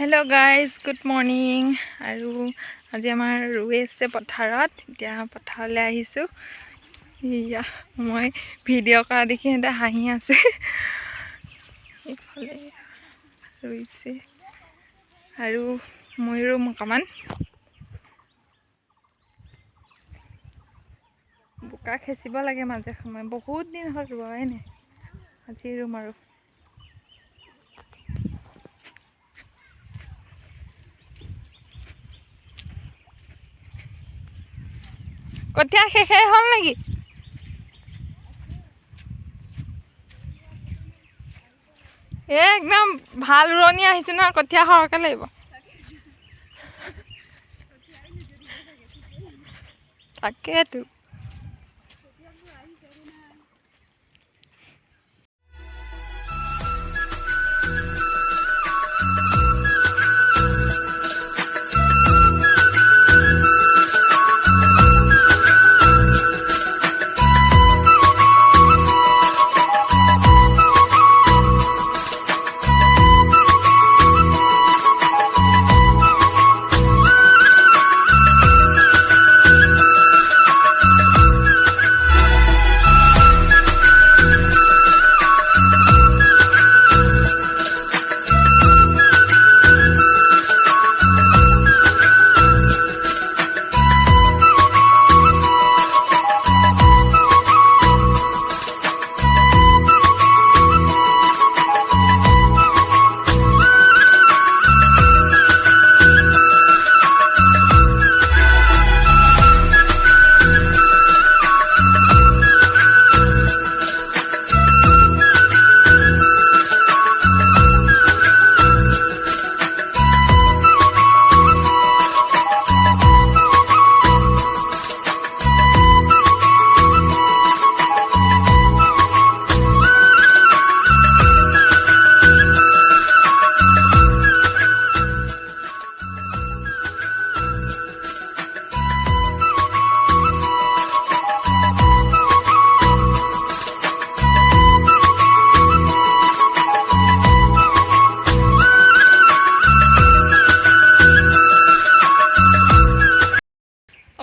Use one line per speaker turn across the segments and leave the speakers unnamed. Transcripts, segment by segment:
hello guys good morning আৰু আজি আমাৰ ৰুই আছে পথাৰত এতিয়া পথাৰলৈ আহিছোঁ ইয়া মই ভিডিঅ' কৰা দেখি এটা হাঁহি আছে ইফালে ৰুইছে আৰু মই ৰুম অকমান বোকা খেচিব লাগে মাজে সময়ে বহুত দিন হ'ল ৰোৱাই নাই আজি ৰুম আৰু কঠীয়া শেষে হ'ল নেকি একদম ভাল ৰোৱনী আহিছোঁ নহয় কঠীয়া সৰহকৈ লাগিব তাকেতো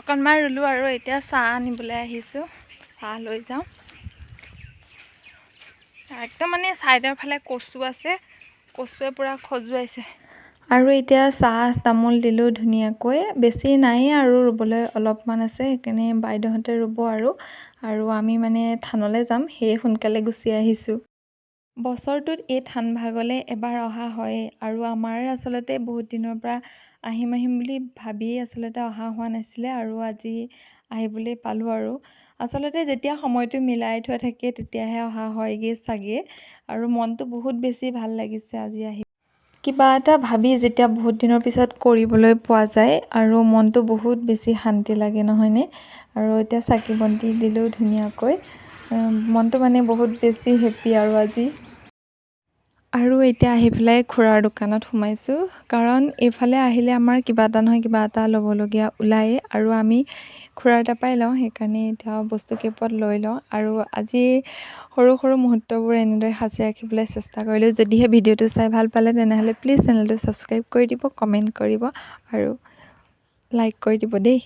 অকণমান ৰুলোঁ আৰু এতিয়া চাহ আনিবলৈ আহিছোঁ চাহ লৈ যাওঁ একদম মানে ছাইডৰ ফালে কচু আছে কচুৱে পূৰা খজুৱাইছে আৰু এতিয়া চাহ তামোল দিলোঁ ধুনীয়াকৈ বেছি নাই আৰু ৰুবলৈ অলপমান আছে সেইকাৰণে বাইদেউহঁতে ৰুব আৰু আমি মানে থানলৈ যাম সেয়ে সোনকালে গুচি আহিছোঁ বছৰটোত এই থান ভাগলৈ এবাৰ অহা হয় আৰু আমাৰ আচলতে বহুত দিনৰ পৰা আহিম বুলি ভাবি আচলতে অহা হোৱা নাছিলে আৰু আজি আহিবলৈ পালোঁ আৰু আচলতে যেতিয়া সময়টো মিলাই থোৱা থাকে তেতিয়াহে অহা হয়গৈ চাগে আৰু মনটো বহুত বেছি ভাল লাগিছে আজি আহি কিবা এটা ভাবি যেতিয়া বহুত দিনৰ পিছত কৰিবলৈ পোৱা যায় আৰু মনটো বহুত বেছি শান্তি লাগে নহয়নে আৰু এতিয়া চাকি বন্তি দিলোঁ ধুনীয়াকৈ মনটো মানে বহুত বেছি হেপ্পী আৰু আজি আৰু এতিয়া আহি পেলাই খুৰাৰ দোকানত সোমাইছোঁ কাৰণ এইফালে আহিলে আমাৰ কিবা এটা নহয় কিবা এটা ল'বলগীয়া ওলায়ে আৰু আমি খুৰাৰ তাৰপৰাই লওঁ সেইকাৰণে এতিয়া বস্তু কেইপদ লৈ লওঁ আৰু আজি সৰু সৰু মুহূৰ্তবোৰ এনেদৰে সাঁচি ৰাখিবলৈ চেষ্টা কৰিলোঁ যদিহে ভিডিঅ'টো চাই ভাল পালে তেনেহ'লে প্লিজ চেনেলটো ছাবস্ক্ৰাইব কৰি দিব কমেণ্ট কৰিব আৰু লাইক কৰি দিব দেই